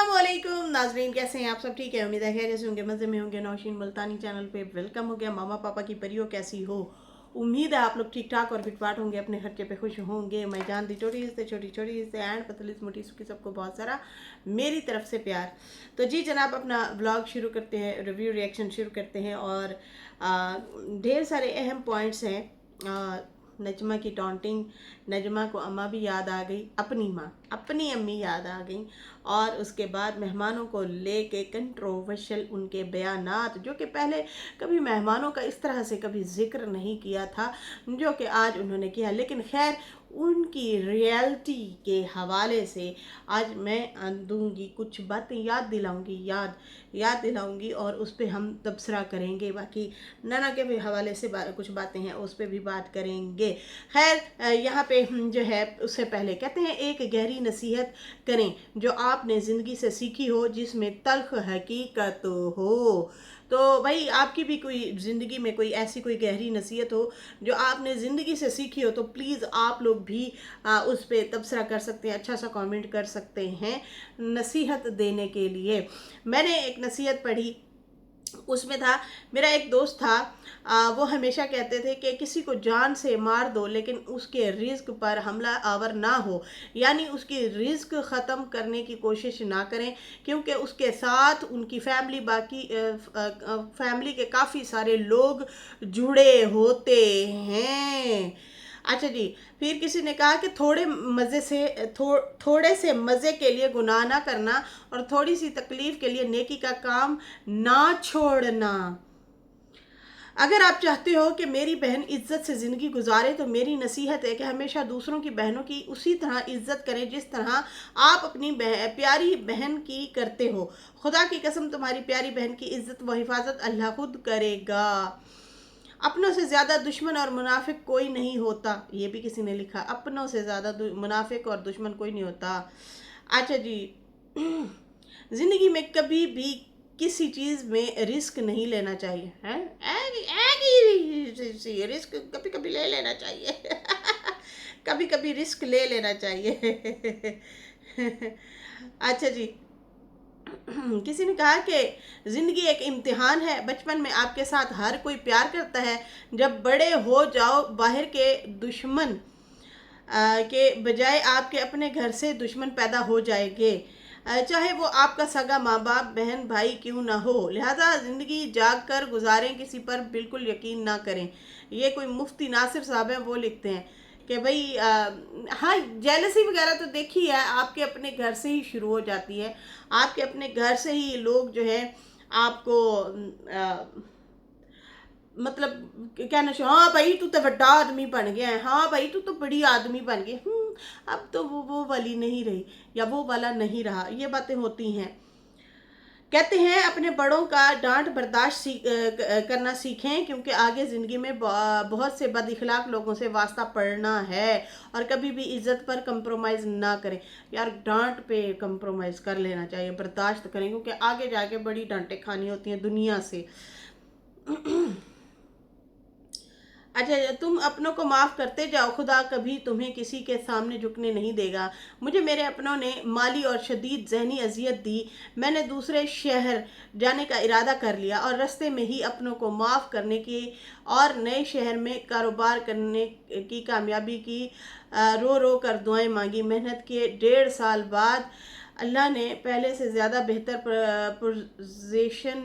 अस्सलामुअलैकुम नाजरीन, कैसे हैं आप सब? ठीक है, उम्मीद है खैर जैसे होंगे, मज़े में होंगे। नौशीन मुल्तानी चैनल पे वेलकम हो गया। मामा पापा की परियों कैसी हो? उम्मीद है आप लोग ठीक ठाक और फिटफाट होंगे, अपने खर्चे पे खुश होंगे। मैं जानती छोटी से छोटी से एंड पतली से मोटी सुखी सबको बहुत सारा मेरी तरफ से प्यार। तो जी जनाब, अपना व्लॉग शुरू करते हैं, रिव्यू रिएक्शन शुरू करते हैं। और ढेर सारे अहम पॉइंट्स हैं। नजमा की टॉन्टिंग, नजमा को अम्मा भी याद आ गई, अपनी माँ अपनी अम्मी याद आ गई। और उसके बाद मेहमानों को लेके कंट्रोवर्शियल उनके बयानात, जो कि पहले कभी मेहमानों का इस तरह से कभी जिक्र नहीं किया था जो कि आज उन्होंने किया। लेकिन खैर, उनकी रियलिटी के हवाले से आज मैं दूंगी कुछ बातें, याद दिलाऊंगी और उस पर हम तबसरा करेंगे। बाकी नाना के भी हवाले से कुछ बातें हैं, उस पर भी बात करेंगे। खैर, यहाँ पे जो है उससे पहले कहते हैं एक गहरी नसीहत करें जो आपने ज़िंदगी से सीखी हो, जिसमें तल्ख हकीकत हो। तो भाई, आपकी भी कोई ज़िंदगी में कोई ऐसी कोई गहरी नसीहत हो जो आपने ज़िंदगी से सीखी हो, तो प्लीज़ आप लोग भी उस पर तबसरा कर सकते हैं, अच्छा सा कमेंट कर सकते हैं नसीहत देने के लिए। मैंने एक नसीहत पढ़ी, उसमें था, मेरा एक दोस्त था, वो हमेशा कहते थे कि किसी को जान से मार दो लेकिन उसके रिस्क पर हमला आवर ना हो, यानी उसकी रिस्क ख़त्म करने की कोशिश ना करें, क्योंकि उसके साथ उनकी फैमिली, बाकी फैमिली के काफ़ी सारे लोग जुड़े होते हैं। अच्छा जी, फिर किसी ने कहा कि थोड़े से मज़े के लिए गुनाह ना करना और थोड़ी सी तकलीफ के लिए नेकी का काम ना छोड़ना। अगर आप चाहते हो कि मेरी बहन इज्जत से ज़िंदगी गुजारे, तो मेरी नसीहत है कि हमेशा दूसरों की बहनों की उसी तरह इज्जत करें जिस तरह आप अपनी प्यारी बहन की करते हो। खुदा की कसम, तुम्हारी प्यारी बहन की इज्जत व हिफाजत अल्लाह खुद करेगा। अपनों से ज़्यादा दुश्मन और मुनाफिक कोई नहीं होता, ये भी किसी ने लिखा, अपनों से ज़्यादा मुनाफिक और दुश्मन कोई नहीं होता। अच्छा जी, ज़िंदगी में कभी भी किसी चीज़ में रिस्क नहीं लेना चाहिए, हैं? रिस्क कभी कभी ले लेना चाहिए। कभी कभी रिस्क ले लेना चाहिए। अच्छा जी, किसी ने कहा कि ज़िंदगी एक इम्तिहान है। बचपन में आपके साथ हर कोई प्यार करता है, जब बड़े हो जाओ बाहर के दुश्मन के बजाय आपके अपने घर से दुश्मन पैदा हो जाएंगे, चाहे वो आपका सगा माँ बाप, बहन भाई क्यों ना हो। लिहाजा ज़िंदगी जाग कर गुजारें, किसी पर बिल्कुल यकीन ना करें। ये कोई मुफ्ती नासिर साहब हैं, वो लिखते हैं कि भाई हाँ, जेलसी वगैरह तो देखी है, आपके अपने घर से ही शुरू हो जाती है। आपके अपने घर से ही लोग जो है आपको मतलब कहना चाहिए, हाँ भाई तू तो बड़ा आदमी बन गया है, हाँ भाई तू तो बड़ी आदमी बन गई। अब तो वो वाली नहीं रही या वो वाला नहीं रहा, ये बातें होती हैं। कहते हैं अपने बड़ों का डांट बर्दाश्त करना सीखें, क्योंकि आगे ज़िंदगी में बहुत से बदइखलाक लोगों से वास्ता पड़ना है। और कभी भी इज्जत पर कंप्रोमाइज़ ना करें। यार, डांट पे कंप्रोमाइज़ कर लेना चाहिए, बर्दाश्त करें, क्योंकि आगे जाके बड़ी डांटें खानी होती हैं दुनिया से। अच्छा, तुम अपनों को माफ़ करते जाओ, खुदा कभी तुम्हें किसी के सामने झुकने नहीं देगा। मुझे मेरे अपनों ने माली और शदीद जहनी अजियत दी। मैंने दूसरे शहर जाने का इरादा कर लिया और रास्ते में ही अपनों को माफ़ करने की और नए शहर में कारोबार करने की कामयाबी की रो रो कर दुआएं मांगी। मेहनत के 1.5 साल बाद अल्लाह ने पहले से ज़्यादा बेहतर पोजीशन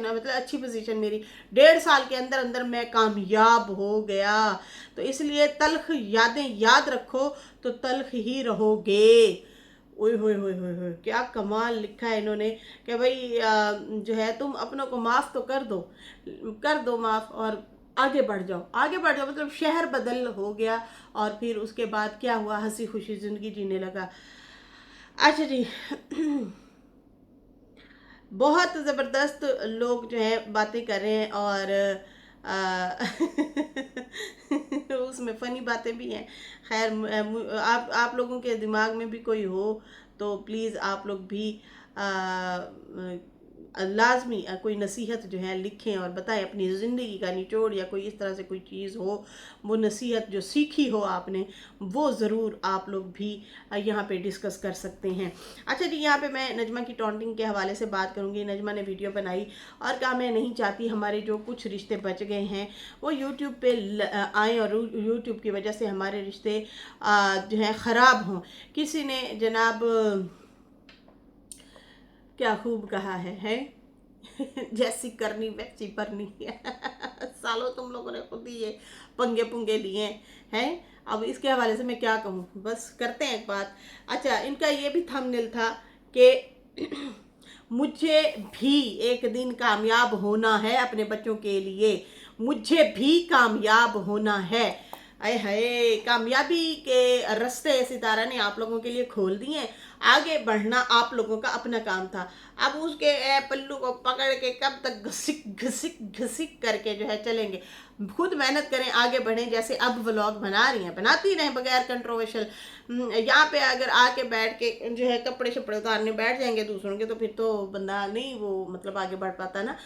मतलब अच्छी पोजीशन, मेरी 1.5 साल के अंदर अंदर मैं कामयाब हो गया। तो इसलिए तल्ख यादें याद रखो तो तल्ख ही रहोगे। ओए होए होए होए होए, क्या कमाल लिखा है इन्होंने कि भाई जो है तुम अपनों को माफ़ तो कर दो माफ़, और आगे बढ़ जाओ, आगे बढ़ जाओ। मतलब शहर बदल हो गया और फिर उसके बाद क्या हुआ, हंसी खुशी ज़िंदगी जीने लगा। अच्छा जी, बहुत ज़बरदस्त लोग जो है बातें कर रहे हैं और उसमें फ़नी बातें भी हैं। खैर, आप लोगों के दिमाग में भी कोई हो तो प्लीज़ आप लोग भी लाजमी कोई नसीहत जो है लिखें और बताएं, अपनी ज़िंदगी का निचोड़ या कोई इस तरह से कोई चीज़ हो, वो नसीहत जो सीखी हो आपने, वो ज़रूर आप लोग भी यहाँ पे डिस्कस कर सकते हैं। अच्छा जी, यहाँ पे मैं नजमा की टॉन्टिंग के हवाले से बात करूँगी। नजमा ने वीडियो बनाई और कहा मैं नहीं चाहती हमारे जो कुछ रिश्ते बच गए हैं वो यूट्यूब पे आए और यूट्यूब की वजह से हमारे रिश्ते जो है ख़राब हों। किसी ने जनाब क्या खूब कहा है जैसी करनी वैसी भरनी है सालों तुम लोगों ने खुद ही ये पंगे पुंगे लिए हैं। अब इसके हवाले से मैं क्या कहूँ, बस करते हैं एक बात। अच्छा, इनका ये भी थंबनेल था कि मुझे भी एक दिन कामयाब होना है अपने बच्चों के लिए, मुझे भी कामयाब होना है। अरे हाय, कामयाबी के रास्ते सितारा ने आप लोगों के लिए खोल दिए। आगे बढ़ना आप लोगों का अपना काम था। अब उसके पल्लू को पकड़ के कब तक घसिक घसिक घसिक करके जो है चलेंगे। खुद मेहनत करें, आगे बढ़ें। जैसे अब व्लॉग बना रही हैं, बनाती रहें बगैर कंट्रोवर्शियल। यहाँ पे अगर आके बैठ के जो है कपड़े शपड़े उतारने बैठ जाएंगे दूसरों के, तो फिर तो बंदा नहीं वो मतलब आगे बढ़ पाता ना।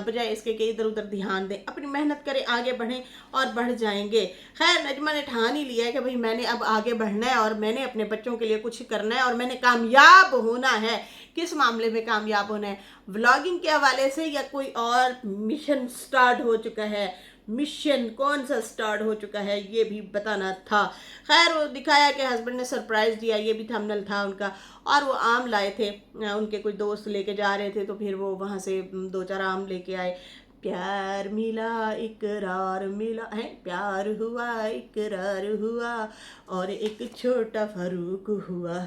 बजाय इसके कि इधर उधर ध्यान दें, अपनी मेहनत करें, आगे बढ़ें और बढ़ जाएंगे। खैर, नजमा ने ठान ही लिया है कि भाई मैंने अब आगे बढ़ना है और मैंने अपने बच्चों के लिए कुछ करना है और मैंने कामयाब होना है। किस मामले में कामयाब होना है? व्लॉगिंग के हवाले से या कोई और मिशन स्टार्ट हो चुका है? मिशन कौन सा स्टार्ट हो चुका है ये भी बताना था। खैर, वो दिखाया कि हस्बैंड ने सरप्राइज दिया, ये भी थंबनेल था उनका। और वो आम लाए थे, उनके कोई दोस्त लेके जा रहे थे, तो फिर वो वहाँ से 2-4 आम लेके आए। प्यार मिला इकरार मिला है, प्यार हुआ इकरार हुआ और एक छोटा फरूक हुआ।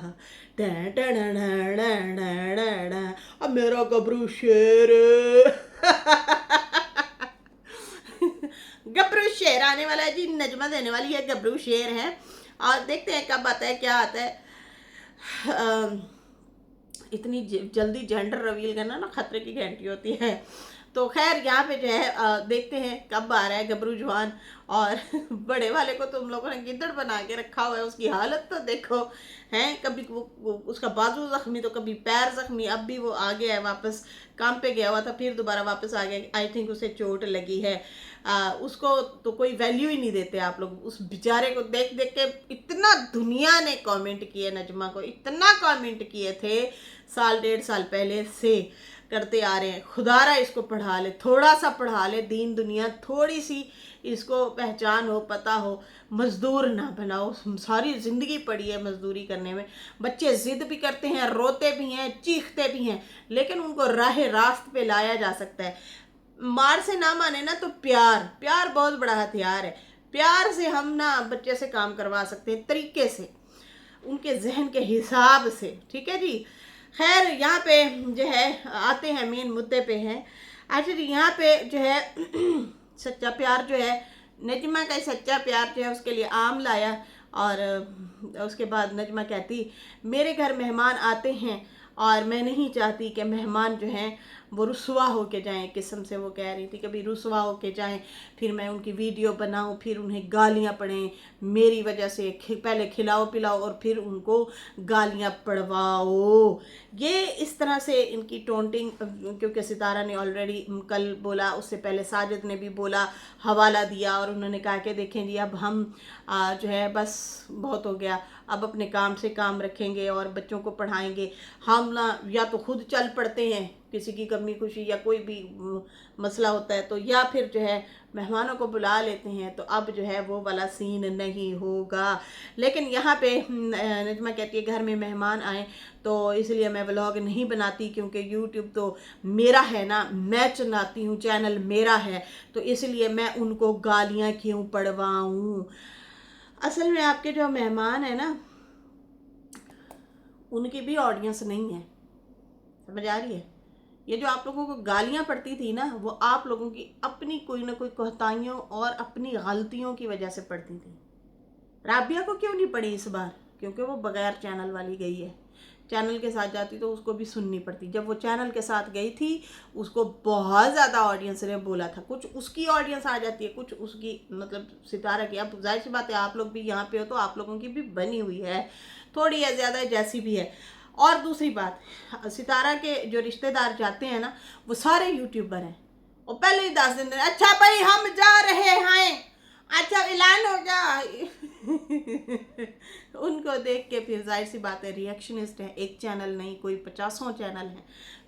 Time time time time time time time. अब मेरा गबरू शेर गबरू शेर आने वाला है जी। नजमा देने वाली है, गबरू शेर है। और देखते हैं कब आता है, क्या आता है। इतनी जल्दी जेंडर रिवील करना ना खतरे की घंटी होती है। तो खैर, यहाँ पे जो है देखते हैं कब आ रहा है गबरू जवान। और बड़े वाले को तुम लोगों ने गिद्दड़ बना के रखा हुआ है, उसकी हालत तो देखो हैं। कभी वो उसका बाजू जख्मी तो कभी पैर जख्मी। अब भी वो आ गया है वापस, काम पे गया हुआ था फिर दोबारा वापस आ गया। आई थिंक उसे चोट लगी है। उसको तो कोई वैल्यू ही नहीं देते आप लोग। उस बेचारे को देख देख के इतना दुनिया ने कमेंट किए, नजमा को इतना कमेंट किए थे 1-1.5 साल पहले से करते आ रहे हैं। खुदारा इसको पढ़ा ले, थोड़ा सा पढ़ा ले, दीन दुनिया थोड़ी सी इसको पहचान हो, पता हो। मजदूर ना बनाओ, सारी ज़िंदगी पड़ी है मजदूरी करने में। बच्चे ज़िद भी करते हैं, रोते भी हैं, चीखते भी हैं, लेकिन उनको राह रास्त पे लाया जा सकता है। मार से ना माने ना तो प्यार, प्यार बहुत बड़ा हथियार है। प्यार से हम ना बच्चे से काम करवा सकते हैं, तरीके से, उनके जहन के हिसाब से। ठीक है जी। खैर, यहाँ पे जो है आते हैं मेन मुद्दे पे हैं। एक्चुअली यहाँ पे जो है सच्चा प्यार जो है, नजमा का सच्चा प्यार जो है उसके लिए आम लाया। और उसके बाद नजमा कहती मेरे घर मेहमान आते हैं और मैं नहीं चाहती कि मेहमान जो हैं वो रुसवा होके जाएं। किस्म से वो कह रही थी कभी रुसवा होके जाएं, फिर मैं उनकी वीडियो बनाऊं, फिर उन्हें गालियां पड़ें मेरी वजह से। पहले खिलाओ पिलाओ और फिर उनको गालियां पड़वाओ। ये इस तरह से इनकी टोंटिंग, क्योंकि सितारा ने ऑलरेडी कल बोला, उससे पहले साजिद ने भी बोला, हवाला दिया और उन्होंने कहा कि देखें जी, अब हम जो है बस बहुत हो गया, अब अपने काम से काम रखेंगे और बच्चों को पढ़ाएंगे। हम ना या तो खुद चल पड़ते हैं, किसी की कमी खुशी या कोई भी मसला होता है तो, या फिर जो है मेहमानों को बुला लेते हैं। तो अब जो है वो वाला सीन नहीं होगा। लेकिन यहाँ पे नजमा कहती है घर में मेहमान आए तो इसलिए मैं व्लॉग नहीं बनाती, क्योंकि यूट्यूब तो मेरा है ना, मैं चलाती हूँ, चैनल मेरा है, तो इसलिए मैं उनको गालियाँ क्यों पड़वाऊँ। असल में आपके जो मेहमान है ना, उनकी भी ऑडियंस नहीं है, समझ आ रही है? ये जो आप लोगों को गालियां पड़ती थी ना, वो आप लोगों की अपनी कोई ना कोई कोताहियों और अपनी गलतियों की वजह से पड़ती थी। राबिया को क्यों नहीं पड़ी इस बार? क्योंकि वो बगैर चैनल वाली गई है। चैनल के साथ जाती तो उसको भी सुननी पड़ती। जब वो चैनल के साथ गई थी उसको बहुत ज़्यादा ऑडियंस ने बोला था। कुछ उसकी ऑडियंस आ जाती है, कुछ उसकी मतलब सितारा की। अब जाहिर सी बात है आप लोग भी यहाँ पे हो तो आप लोगों की भी बनी हुई है, थोड़ी या ज़्यादा जैसी भी है। और दूसरी बात, सितारा के जो रिश्तेदार जाते हैं ना, वो सारे यूट्यूबर हैं, और पहले ही 10 दिन अच्छा भाई हम जा रहे हैं, अच्छा ऐलान हो गया। उनको देख के फिर जाहिर सी बात है, रिएक्शनिस्ट है, एक चैनल नहीं कोई 50 चैनल है,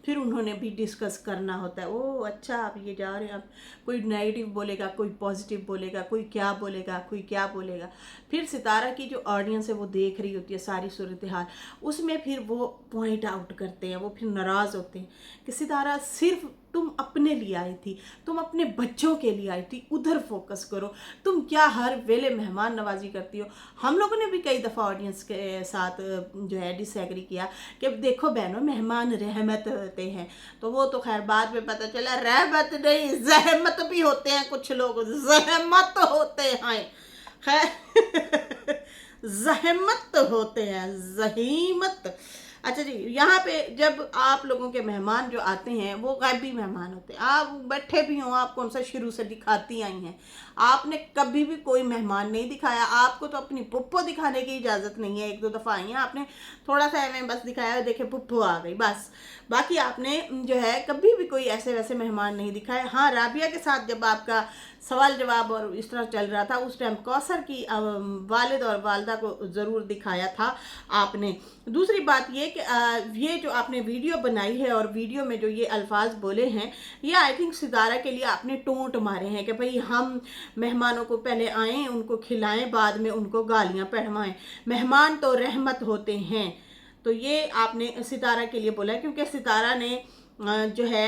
फिर उन्होंने भी डिस्कस करना होता है। ओ अच्छा आप ये जा रहे हैं, आप कोई नेगेटिव बोलेगा, कोई पॉजिटिव बोलेगा, कोई क्या बोलेगा, कोई क्या बोलेगा। फिर सितारा की जो ऑडियंस है वो देख रही होती है सारी सूरत हाल, उसमें फिर वो पॉइंट आउट करते हैं, वो फिर नाराज़ होते हैं कि सितारा सिर्फ तुम अपने लिए आई थी, तुम अपने बच्चों के लिए आई थी, उधर फोकस करो, तुम क्या हर वेले मेहमान नवाजी करती हो। हम लोगों ने भी कई दफ़ा ऑडियंस के साथ जो है डिसएग्री किया कि देखो बहनों मेहमान रहमत होते हैं, तो वो तो खैर बाद में पता चला रहमत नहीं जहमत भी होते हैं, कुछ लोग जहमत होते हैं, खैर जहमत होते हैं, जहीमत। अच्छा जी, यहाँ पे जब आप लोगों के मेहमान जो आते हैं वो गायबी मेहमान होते हैं, आप बैठे भी हों, आप कौन सा शुरू से दिखाती आई हैं, आपने कभी भी कोई मेहमान नहीं दिखाया, आपको तो अपनी पुप्पो दिखाने की इजाज़त नहीं है। 1-2 दफ़ा आई हैं, आपने थोड़ा सा एवं बस दिखाया, देखे पुप्पो आ गई बस, बाकी आपने जो है कभी भी कोई ऐसे वैसे मेहमान नहीं दिखाए। हाँ, राबिया के साथ जब आपका सवाल जवाब और इस तरह चल रहा था, उस टाइम कौसर की वालिद और वालदा को ज़रूर दिखाया था आपने। दूसरी बात ये कि ये जो आपने वीडियो बनाई है और वीडियो में जो ये अल्फाज बोले हैं, ये आई थिंक सितारा के लिए आपने टोंट मारे हैं कि भाई हम मेहमानों को पहले आएँ, उनको खिलाएं, बाद में उनको गालियाँ पढ़वाएं, मेहमान तो रहमत होते हैं। तो ये आपने सितारा के लिए बोला है, क्योंकि सितारा ने जो है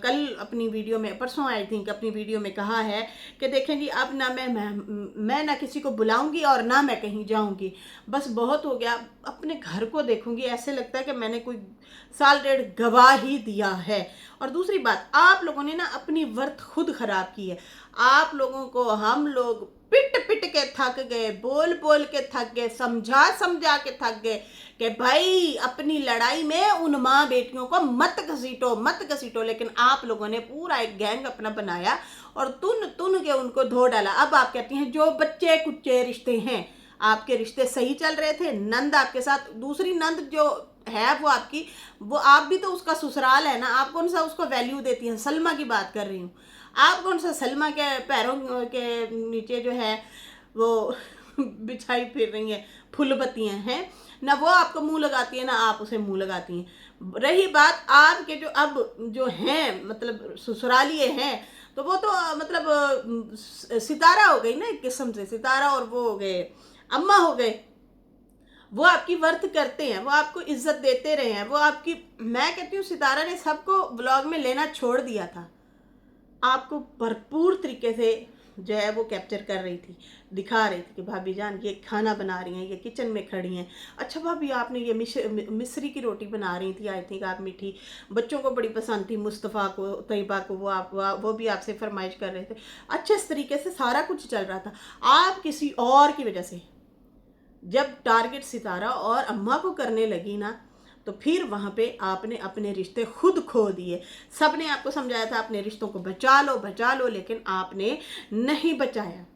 कल अपनी वीडियो में, परसों आई थिंक अपनी वीडियो में कहा है कि देखें जी अब ना मैं ना किसी को बुलाऊंगी और ना मैं कहीं जाऊंगी, बस बहुत हो गया, अपने घर को देखूंगी, ऐसे लगता है कि मैंने कोई 1.5 साल गवा ही दिया है। और दूसरी बात, आप लोगों ने ना अपनी वर्थ खुद खराब की है, आप लोगों को हम लोग पिट पिट के थक गए, बोल बोल के थक गए, समझा समझा के थक गए कि भाई अपनी लड़ाई में उन माँ बेटियों को मत घसीटो मत घसीटो, लेकिन आप लोगों ने पूरा एक गैंग अपना बनाया और तुन तुन के उनको धो डाला। अब आप कहती हैं जो बच्चे कुच्चे रिश्ते हैं, आपके रिश्ते सही चल रहे थे, नंद आपके साथ, दूसरी नंद जो है वो आपकी, वो आप भी तो उसका ससुराल है ना, आप कौन सा उसको वैल्यू देती हैं। सलमा की बात कर रही हूँ, आप कौन सा सलमा के पैरों के नीचे जो है वो बिछाई फिर रही हैं फूलबत्तियाँ हैं ना, वो आपको मुंह लगाती है ना आप उसे मुंह लगाती हैं। रही बात आपके जो अब जो हैं मतलब ससुरालिए हैं, तो वो तो मतलब सितारा हो गई ना एक किस्म से, सितारा और वो हो गए अम्मा हो गए, वो आपकी वर्थ करते हैं, वो आपको इज्जत देते रहे हैं, वो आपकी, मैं कहती हूँ सितारा ने सबको व्लॉग में लेना छोड़ दिया था, आपको भरपूर तरीके से जो है वो कैप्चर कर रही थी, दिखा रही थी कि भाभी जान ये खाना बना रही हैं, ये किचन में खड़ी हैं, अच्छा भाभी आपने ये मिस्री की रोटी बना रही थी, आई थिंक आप मीठी, बच्चों को बड़ी पसंद थी, मुस्तफ़ा को तैयबा को, वो भी आपसे फरमाइश कर रहे थे। अच्छा इस तरीके से सारा कुछ चल रहा था। आप किसी और की वजह से जब टारगेट सितारा और अम्मा को करने लगी ना, तो फिर वहाँ पे आपने अपने रिश्ते खुद खो दिए। सब ने आपको समझाया था अपने रिश्तों को बचा लो, लेकिन आपने नहीं बचाया,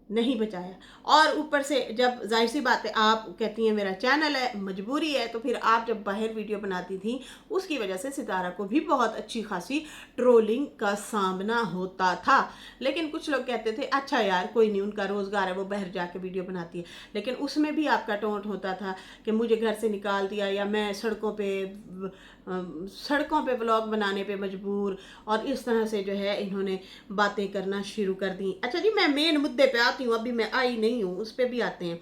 नहीं बचाया। और ऊपर से जब जाहिर सी बात है आप कहती हैं मेरा चैनल है, मजबूरी है, तो फिर आप जब बाहर वीडियो बनाती थी उसकी वजह से सितारा को भी बहुत अच्छी खासी ट्रोलिंग का सामना होता था। लेकिन कुछ लोग कहते थे अच्छा यार कोई नहीं, उनका रोज़गार है, वो बाहर जाके वीडियो बनाती है, लेकिन उसमें भी आपका टोंट होता था कि मुझे घर से निकाल दिया, या मैं सड़कों पे व्लॉग बनाने पे मजबूर, और इस तरह से जो है इन्होंने बातें करना शुरू कर दी। अच्छा जी, मैं मेन मुद्दे पे आती हूँ, अभी मैं आई नहीं हूँ, उस पर भी आते हैं।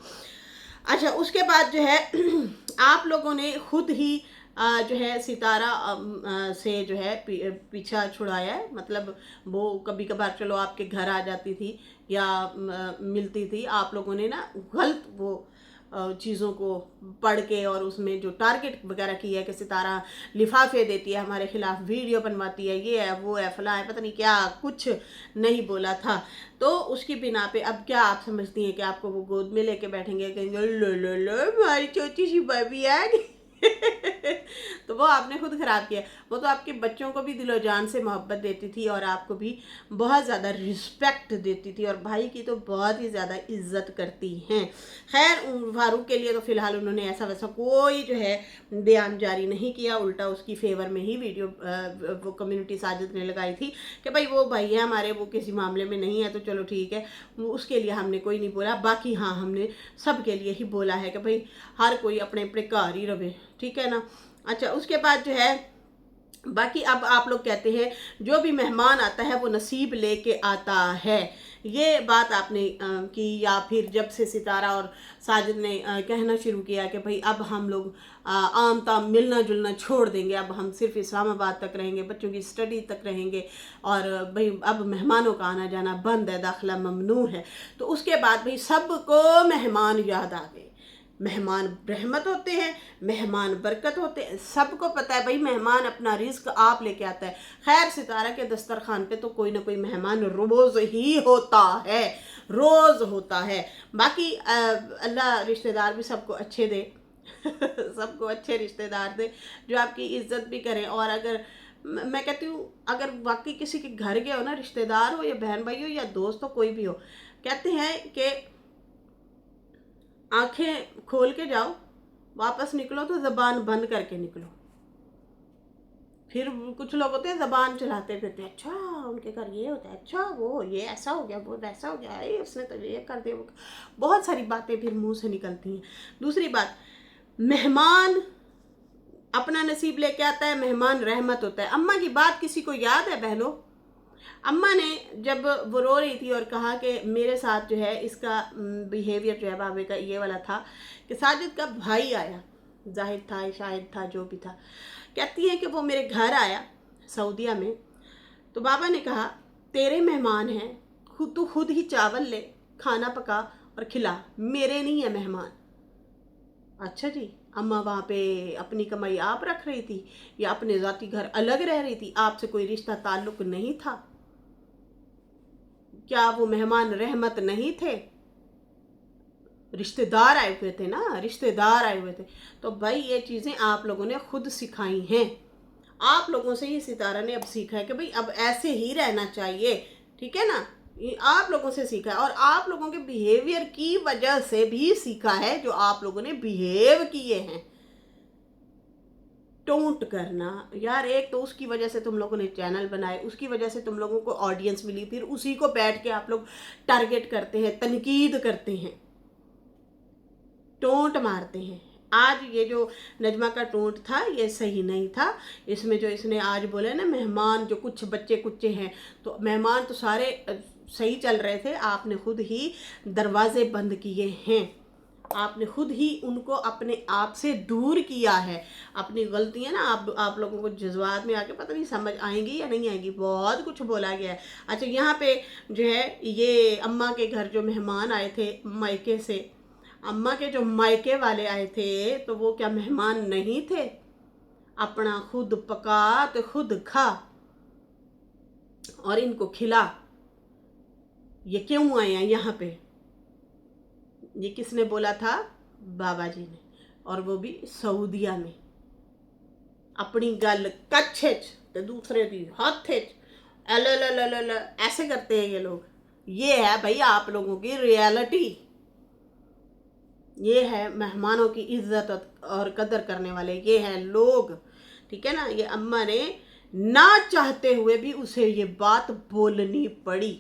अच्छा उसके बाद जो है आप लोगों ने खुद ही जो है सितारा से जो है पीछा छुड़ाया है, मतलब वो कभी कभार चलो आपके घर आ जाती थी या मिलती थी, आप लोगों ने ना गलत वो चीज़ों को पढ़ के और उसमें जो टारगेट वगैरह किया है कि सितारा लिफाफे देती है, हमारे खिलाफ वीडियो बनवाती है, ये है वो है फला है, पता नहीं क्या कुछ नहीं बोला था। तो उसकी बिना पे अब क्या आप समझती हैं कि आपको वो गोद में लेके बैठेंगे, कहेंगे लो लो लो हमारी छोटी सी भाभी आ गई। तो वो आपने खुद खराब किया। वो तो आपके बच्चों को भी दिलो जान से मोहब्बत देती थी और आपको भी बहुत ज़्यादा रिस्पेक्ट देती थी और भाई की तो बहुत ही ज़्यादा इज्जत करती हैं। खैर फारूक के लिए तो फ़िलहाल उन्होंने ऐसा वैसा कोई जो है बयान जारी नहीं किया, उल्टा उसकी फेवर में ही वीडियो वो कम्युनिटी साजिद ने लगाई थी कि भाई वो भाई है हमारे, वो किसी मामले में नहीं है तो चलो ठीक है, उसके लिए हमने कोई नहीं बोला। बाकी हाँ, हमने सब के लिए ही बोला है कि भाई हर कोई अपने अपने घर ही रहे, ठीक है ना। अच्छा, उसके बाद जो है बाकी अब आप लोग कहते हैं जो भी मेहमान आता है वो नसीब लेके आता है, ये बात आपने की, या फिर जब से सितारा और साजिद ने कहना शुरू किया कि भाई अब हम लोग आम ताम मिलना जुलना छोड़ देंगे, अब हम सिर्फ इस्लामाबाद तक रहेंगे, बच्चों की स्टडी तक रहेंगे और भाई अब मेहमानों का आना जाना बंद है, दाखिला ममनू है, तो उसके बाद भाई सबको मेहमान याद आ गए। मेहमान रहमत होते हैं, मेहमान बरकत होते हैं, सबको पता है भाई मेहमान अपना रिस्क आप लेके आता है। खैर सितारा के दस्तरखान पे तो कोई ना कोई मेहमान रोज़ ही होता है, रोज़ होता है। बाकी अल्लाह रिश्तेदार भी सबको अच्छे दे सबको अच्छे रिश्तेदार दे जो आपकी इज्जत भी करें। और अगर मैं कहती हूँ अगर वाकई किसी के घर गए हो ना, रिश्तेदार हो या बहन भाई हो या दोस्त हो, कोई भी हो, कहते हैं कि आंखें खोल के जाओ, वापस निकलो तो जबान बंद करके निकलो। फिर कुछ लोग होते हैं जबान चलाते फिरते, अच्छा उनके घर ये होता है, अच्छा वो ये ऐसा हो गया, वो वैसा हो गया, ये उसने तो ये कर दिया, वो बहुत सारी बातें फिर मुंह से निकलती हैं। दूसरी बात, मेहमान अपना नसीब लेके आता है, मेहमान रहमत होता है। अम्मा की बात किसी को याद है बहनों? अम्मा ने जब वो रो रही थी और कहा कि मेरे साथ जो है इसका बिहेवियर जो है बाबे का ये वाला था कि साजिद का भाई आया, जाहिद था शाहिद था जो भी था, कहती है कि वो मेरे घर आया सऊदीया में, तो बाबा ने कहा तेरे मेहमान हैं, खुद तू खुद ही चावल ले, खाना पका और खिला, मेरे नहीं है मेहमान। अच्छा जी, अम्मा वहाँ पे अपनी कमाई आप रख रही थी या अपने ज़ाती घर अलग रह रही थी, आपसे कोई रिश्ता ताल्लुक नहीं था? क्या वो मेहमान रहमत नहीं थे? रिश्तेदार आए हुए थे ना, रिश्तेदार आए हुए थे। तो भाई ये चीज़ें आप लोगों ने खुद सिखाई हैं, आप लोगों से ही सितारा ने अब सीखा है कि भाई अब ऐसे ही रहना चाहिए, ठीक है ना। ये आप लोगों से सीखा है और आप लोगों के बिहेवियर की वजह से भी सीखा है, जो आप लोगों ने बिहेव किए हैं। टोंट करना यार, एक तो उसकी वजह से तुम लोगों ने चैनल बनाए, उसकी वजह से तुम लोगों को ऑडियंस मिली, फिर उसी को बैठ के आप लोग टारगेट करते हैं, तनकीद करते हैं, टोंट मारते हैं। आज ये जो नजमा का टोंट था ये सही नहीं था। इसमें जो इसने आज बोले ना मेहमान जो कुछ बच्चे कुच्चे हैं, तो मेहमान तो सारे सही चल रहे थे, आपने खुद ही दरवाजे बंद किए हैं, आपने खुद ही उनको अपने आप से दूर किया है। अपनी गलतियां ना आप लोगों को जज्बात में आके पता नहीं समझ आएंगी या नहीं आएंगी, बहुत कुछ बोला गया है। अच्छा, यहाँ पे जो है ये अम्मा के घर जो मेहमान आए थे मायके से, अम्मा के जो मायके वाले आए थे, तो वो क्या मेहमान नहीं थे? अपना खुद पका तो खुद खा और इनको खिला। ये क्यों आए हैं यहाँ पे? ये किसने बोला था? बाबा जी ने, और वो भी सऊदीया में। अपनी गल कच्छे तो दूसरे दी हाथे ऐसे करते हैं ये लोग। ये है भाई आप लोगों की रियलिटी, ये है मेहमानों की इज्जत और कदर करने वाले, ये हैं लोग, ठीक है ना। ये अम्मा ने ना चाहते हुए भी उसे ये बात बोलनी पड़ी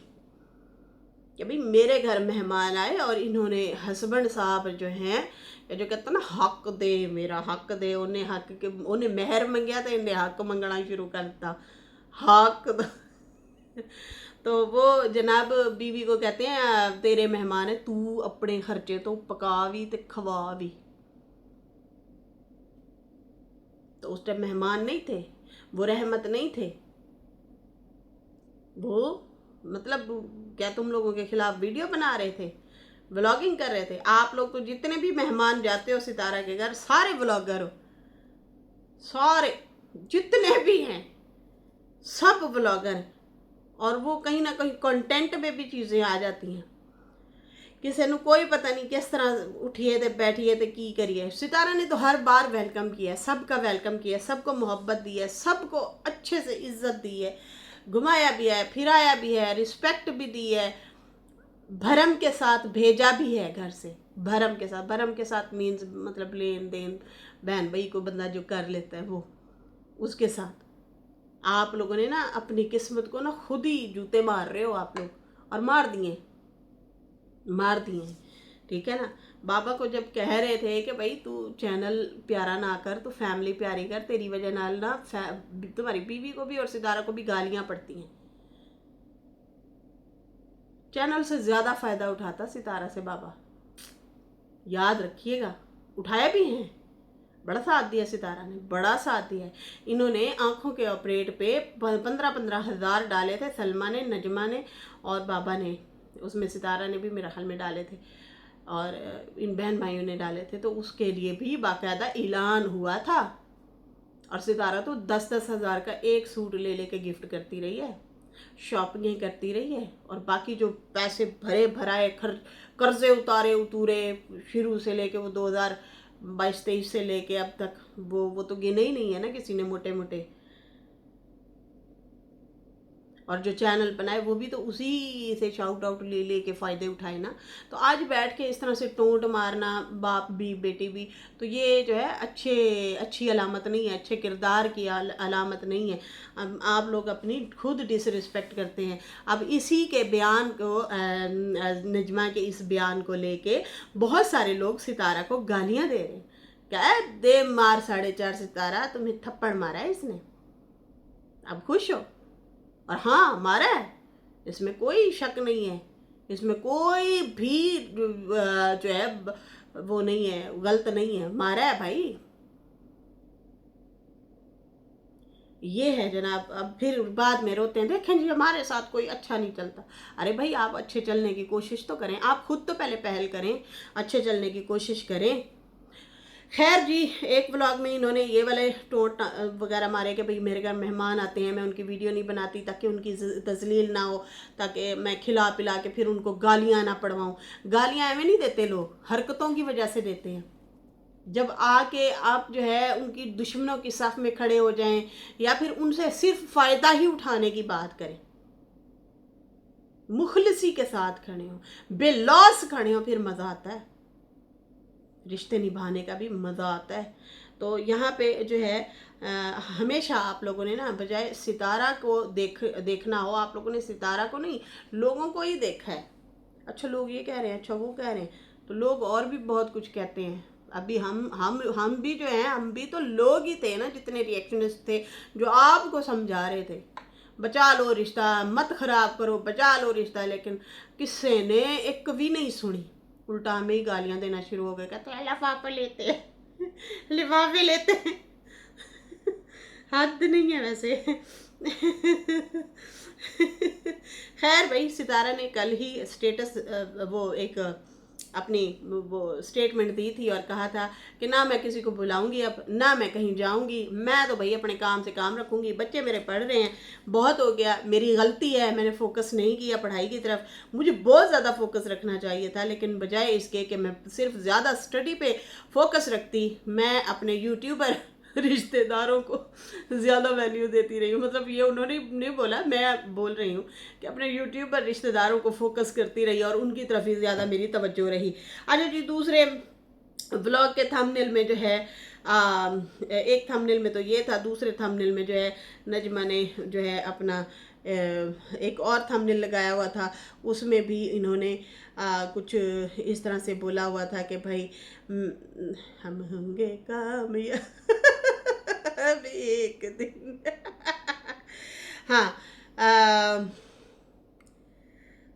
कि भाई मेरे घर मेहमान आए और इन्होंने हस्बैंड साहब जो हैं, जो कहते ना हक दे, मेरा हक दे, उन्हें हक के उन्हें मेहर मंगया तो इन्हें हक मंगना शुरू कर दिता, हक तो वो जनाब बीवी को कहते हैं तेरे मेहमान है, तू अपने खर्चे तो पका भी ते खवा भी। तो उस टाइम मेहमान नहीं थे, वो रहमत नहीं थे, वो मतलब क्या तुम लोगों के खिलाफ वीडियो बना रहे थे, व्लॉगिंग कर रहे थे? आप लोग तो जितने भी मेहमान जाते हो सितारा के घर, सारे व्लॉगर हो, सारे जितने भी हैं सब व्लॉगर, और वो कहीं ना कहीं कंटेंट में भी चीज़ें आ जाती हैं किसी ਨੂੰ कोई पता नहीं किस तरह उठिए थे बैठिए थे की करिए। सितारा ने तो हर बार वेलकम किया है, सबका वेलकम किया है, सबको मोहब्बत दी है, सबको अच्छे से इज्जत दी है, घुमाया भी है, फिराया भी है, रिस्पेक्ट भी दी है, भरम के साथ भेजा भी है घर से। भरम के साथ मीन्स मतलब लेन देन, बहन भाई को बंदा जो कर लेता है वो, उसके साथ आप लोगों ने ना अपनी किस्मत को ना खुद ही जूते मार रहे हो आप लोग, और मार दिए। ठीक है ना। बाबा को जब कह रहे थे कि भाई तू चैनल प्यारा ना कर, तू फैमिली प्यारी कर, तेरी वजह नाल ना तुम्हारी बीवी को भी और सितारा को भी गालियां पड़ती हैं। चैनल से ज़्यादा फ़ायदा उठाता सितारा से बाबा, याद रखिएगा। उठाया भी है, बड़ा साथ दिया सितारा ने, बड़ा साथ दिया है। इन्होंने आंखों के ऑपरेट पे 15,000 डाले थे, सलमा ने, नजमा ने और बाबा ने, उसमें सितारा ने भी मेरा ख्याल में डाले थे, और इन बहन भाइयों ने डाले थे। तो उसके लिए भी बाकायदा ऐलान हुआ था। और सितारा तो 10-10 हज़ार का एक सूट ले लेके गिफ्ट करती रही है, शॉपिंग करती रही है, और बाकी जो पैसे भरे भराए कर्जे उतूरे शुरू से लेके वो 2022-23 से लेके अब तक, वो तो गिने ही नहीं है ना किसी ने मोटे मोटे। और जो चैनल बनाए वो भी तो उसी से शाउट आउट ले लेके फ़ायदे उठाए ना। तो आज बैठ के इस तरह से टोंट मारना, बाप भी बेटी भी, तो ये जो है अच्छी अलामत नहीं है, अच्छे किरदार की अलामत नहीं है। अब आप लोग अपनी खुद डिसरिस्पेक्ट करते हैं। अब इसी के बयान को, नजमा के इस बयान को लेके बहुत सारे लोग सितारा को गालियाँ दे रहे हैं। क्या है, दे मार 4.5 सितारा, तुम्हें थप्पड़ मारा है इसने, अब खुश हो। और हाँ, मारा है, इसमें कोई शक नहीं है, इसमें कोई भी जो है वो नहीं है, गलत नहीं है, मारा है भाई। ये है जनाब। अब फिर बाद में रोते हैं, देखें जी हमारे साथ कोई अच्छा नहीं चलता। अरे भाई, आप अच्छे चलने की कोशिश तो करें, आप खुद तो पहले पहल करें, अच्छे चलने की कोशिश करें। खैर जी, एक व्लॉग में इन्होंने ये वाले टोट वगैरह मारे कि भाई मेरे घर मेहमान आते हैं, मैं उनकी वीडियो नहीं बनाती ताकि उनकी तजलील ना हो, ताकि मैं खिला पिला के फिर उनको गालियाँ ना पड़वाऊँ। गालियाँ ऐਵੇਂ नहीं देते लोग, हरकतों की वजह से देते हैं। जब आके आप जो है उनकी दुश्मनों की सफ़ में खड़े हो जाएं, या फिर उनसे सिर्फ फ़ायदा ही उठाने की बात करें, मुखलिसी के साथ खड़े हो, बेलौस खड़े हो, फिर मज़ा आता है, रिश्ते निभाने का भी मज़ा आता है। तो यहाँ पे जो है हमेशा आप लोगों ने ना, बजाय सितारा को देखना हो, आप लोगों ने सितारा को नहीं, लोगों को ही देखा है। अच्छा, लोग ये कह रहे हैं, अच्छा वो कह रहे हैं, तो लोग और भी बहुत कुछ कहते हैं। अभी हम भी जो हैं, हम भी तो लोग ही थे ना, जितने रिएक्शनिस्ट थे जो आपको समझा रहे थे बचा लो रिश्ता, मत खराब करो, बचा लो रिश्ता, लेकिन किसी ने एक भी नहीं सुनी, उल्टा हमें ही गालियां देना शुरू हो गए, कहते हैं लिफाफे लेते हैं लिफाफे लेते हैं हद नहीं है वैसे खैर भाई, सितारा ने कल ही स्टेटस वो एक अपनी वो स्टेटमेंट दी थी और कहा था कि ना मैं किसी को बुलाऊंगी, अब ना मैं कहीं जाऊंगी, मैं तो भाई अपने काम से काम रखूंगी, बच्चे मेरे पढ़ रहे हैं, बहुत हो गया, मेरी गलती है, मैंने फोकस नहीं किया पढ़ाई की तरफ, मुझे बहुत ज़्यादा फोकस रखना चाहिए था, लेकिन बजाय इसके कि मैं सिर्फ ज़्यादा स्टडी पे फोकस रखती, मैं अपने यूट्यूबर रिश्तेदारों को ज़्यादा वैल्यू देती रही हूँ। मतलब ये उन्होंने नहीं बोला, मैं बोल रही हूँ कि अपने यूट्यूब पर रिश्तेदारों को फोकस करती रही और उनकी तरफ ही ज़्यादा मेरी तवज्जो रही। अच्छा जी, दूसरे ब्लॉग के थंबनेल में जो है एक थंबनेल में तो ये था, दूसरे थंबनेल में जो है नजमा ने जो है अपना एक और थंबनेल लगाया हुआ था, उसमें भी इन्होंने कुछ इस तरह से बोला हुआ था कि भाई हम होंगे कामयाब एक दिन हाँ,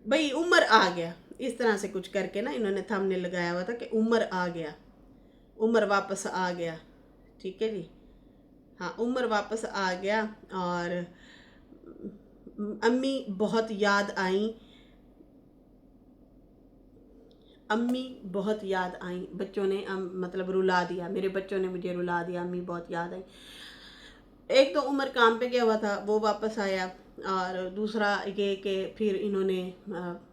भाई उम्र आ गया, इस तरह से कुछ करके ना इन्होंने थंबनेल लगाया हुआ था कि उम्र आ गया, उम्र वापस आ गया। ठीक है जी, हाँ, उम्र वापस आ गया। और अम्मी बहुत याद आई, अम्मी बहुत याद आई, बच्चों ने मतलब रुला दिया, मेरे बच्चों ने मुझे रुला दिया, अम्मी बहुत याद आई। एक तो उमर काम पे गया हुआ था, वो वापस आया, और दूसरा ये कि फिर इन्होंने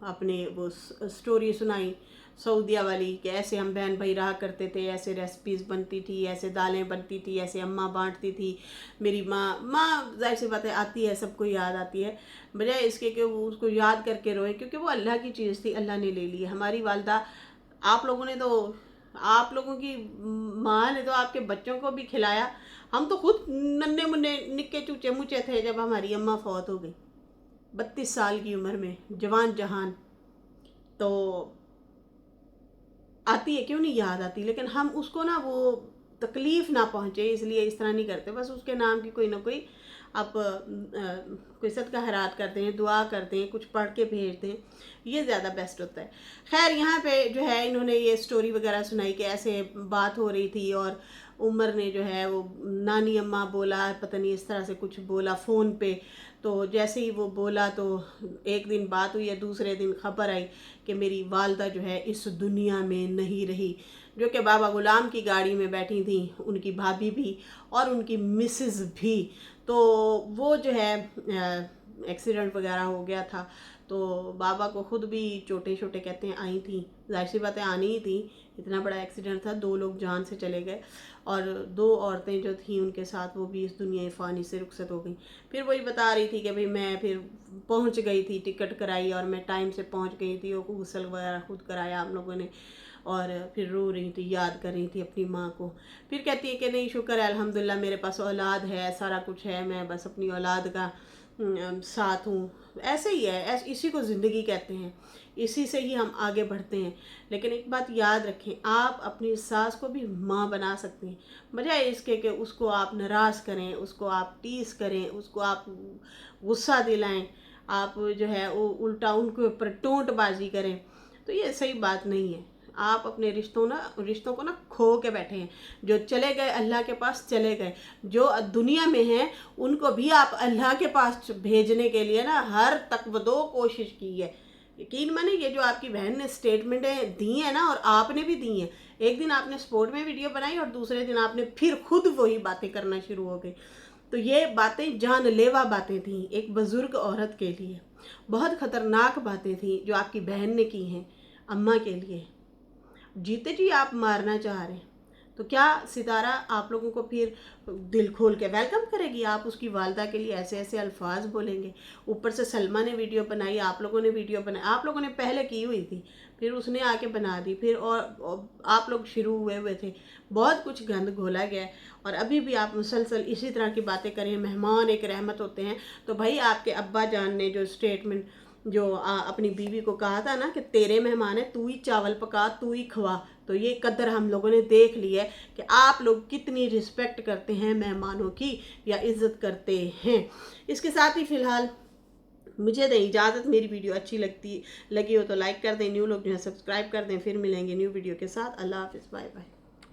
अपने वो स्टोरी सुनाई सऊदिया वाली कि ऐसे हम बहन भाई रहा करते थे, ऐसे रेसिपीज़ बनती थी, ऐसे दालें बनती थी, ऐसे अम्मा बांटती थी। मेरी माँ जाहिर सी बात है आती है, सबको याद आती है, बजाय इसके कि वो उसको याद करके रोए, क्योंकि वो अल्लाह की चीज़ थी, अल्लाह ने ले ली। हमारी वालदा, आप लोगों ने तो, आप लोगों की माँ ने तो आपके बच्चों को भी खिलाया। हम तो खुद नन्हे मुन्ने निक्के चूचे मुचे थे जब हमारी अम्मा फौत हो गई 32 साल की उम्र में, जवान जहान। तो आती है, क्यों नहीं याद आती, लेकिन हम उसको ना वो तकलीफ़ ना पहुँचे इसलिए इस तरह नहीं करते। बस उसके नाम की कोई ना कोई आप कोई सदका खैरात करते हैं, दुआ करते हैं, कुछ पढ़ के भेजते हैं, ये ज़्यादा बेस्ट होता है। खैर यहाँ पे जो है इन्होंने ये स्टोरी वगैरह सुनाई कि ऐसे बात हो रही थी, और उमर ने जो है वो नानी अम्मा बोला, पता नहीं इस तरह से कुछ बोला फ़ोन पे। तो जैसे ही वो बोला तो एक दिन बात हुई है, दूसरे दिन खबर आई कि मेरी वालदा जो है इस दुनिया में नहीं रही, जो कि बाबा गुलाम की गाड़ी में बैठी थी, उनकी भाभी भी और उनकी मिसेस भी। तो वो जो है एक्सीडेंट वगैरह हो गया था, तो बाबा को खुद भी चोटें छोटे कहते हैं आई थी, जाहिर सी बातें आनी ही थी, इतना बड़ा एक्सीडेंट था, 2 लोग जान से चले गए, और 2 औरतें जो थी उनके साथ वो भी इस दुनिया फ़ानी से रुखसत हो गई। फिर वही बता रही थी कि भाई मैं फिर पहुंच गई थी, टिकट कराई और मैं टाइम से पहुंच गई थी, वो गुसल वगैरह खुद कराया हम लोगों ने, और फिर रो रही थी, याद कर रही थी अपनी माँ को। फिर कहती है कि नहीं, शुक्र है अल्हम्दुलिल्लाह मेरे पास औलाद है, सारा कुछ है, मैं बस अपनी औलाद का साथ हूँ। ऐसे ही है, इसी को ज़िंदगी कहते हैं, इसी से ही हम आगे बढ़ते हैं। लेकिन एक बात याद रखें, आप अपनी सास को भी माँ बना सकते हैं, बजाय इसके कि उसको आप नाराज़ करें, उसको आप टीस करें, उसको आप गुस्सा दिलाएं, आप जो है वो उल्टा उनके ऊपर टोंटबाजी करें। तो ये सही बात नहीं है। आप अपने रिश्तों को ना खो के बैठे हैं। जो चले गए अल्लाह के पास चले गए, जो दुनिया में हैं उनको भी आप अल्लाह के पास भेजने के लिए ना हर तकवदो कोशिश की है। यकीन माने, ये जो आपकी बहन ने स्टेटमेंटें दी हैं ना, और आपने भी दी हैं, एक दिन आपने स्पोर्ट में वीडियो बनाई और दूसरे दिन आपने फिर खुद वही बातें करना शुरू हो गई। तो ये बातें जानलेवा बातें थी एक बुज़ुर्ग औरत के लिए, बहुत ख़तरनाक बातें थी जो आपकी बहन ने की हैं अम्मा के लिए। जीते जी आप मारना चाह रहे हैं, तो क्या सितारा आप लोगों को फिर दिल खोल के वेलकम करेगी? आप उसकी वालदा के लिए ऐसे ऐसे अल्फाज बोलेंगे? ऊपर से सलमा ने वीडियो बनाई, आप लोगों ने वीडियो बनाई, आप लोगों ने पहले की हुई थी, फिर उसने आके बना दी, फिर और आप लोग शुरू हुए थे, बहुत कुछ गंद घोला गया है, और अभी भी आप मुसलसल इसी तरह की बातें करें। मेहमान एक रहमत होते हैं, तो भाई आपके अब्बा जान ने जो स्टेटमेंट जो अपनी बीवी को कहा था ना कि तेरे मेहमान है, तू ही चावल पका, तू ही खवा, तो ये कदर हम लोगों ने देख ली है कि आप लोग कितनी रिस्पेक्ट करते हैं मेहमानों की, या इज़्ज़त करते हैं। इसके साथ ही फ़िलहाल मुझे दें इजाज़त। मेरी वीडियो अच्छी लगी हो तो लाइक कर दें, न्यू लोग जो है सब्सक्राइब कर दें। फिर मिलेंगे न्यू वीडियो के साथ। अल्लाह हाफ़िज़, बाय बाय।